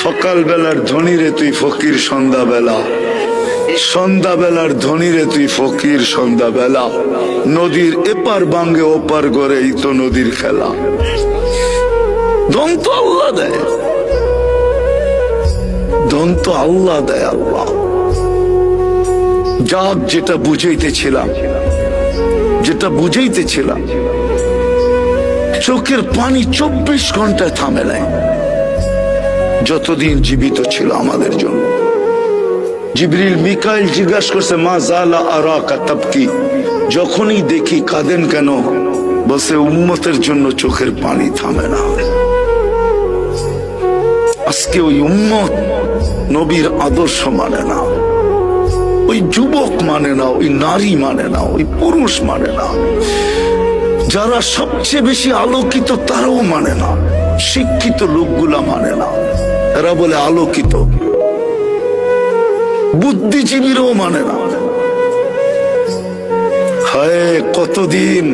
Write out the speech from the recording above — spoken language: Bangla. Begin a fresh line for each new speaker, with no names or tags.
সকাল বেলার ধনী রে তুই ফকির সন্ধ্যাবেলা, সন্ধ্যাবেলার ধনী রে তুই ফকির সন্ধ্যাবেলা। নদীর এপার বাঙ্গে ওপার গড়ে এই তো নদীর খেলা। দন্ত আল্লাহ দেয়, দন্ত আল্লাহ দেয়। আল্লাহ যাক, যেটা বুঝাইতেছিলাম, যেটা বুঝাইতেছিলাম, চোখের পানি 24 ঘন্টায় থামে নাই যতদিন জীবিত ছিল আমাদের জন্য। জিবরিল মিকাইল জিজ্ঞাসা করছে, মা জালা আরাকা তাবকি, যখনই দেখি কাঁদেন কেন? বসে উম্মতের জন্য চোখের পানি থামে না। আজকে ওই উম্মত নবীর আদর্শ মানে না, ওই যুবক মানে না, ওই নারী মানে না, ওই পুরুষ মানে না। যারা সবচেয়ে বেশি আলোকিত তারাও মানে না, শিক্ষিত লোকগুলা মানে না। এরা বলে আলোকিত, বুদ্ধিজীবীরাও মানে না। হায় কতদিন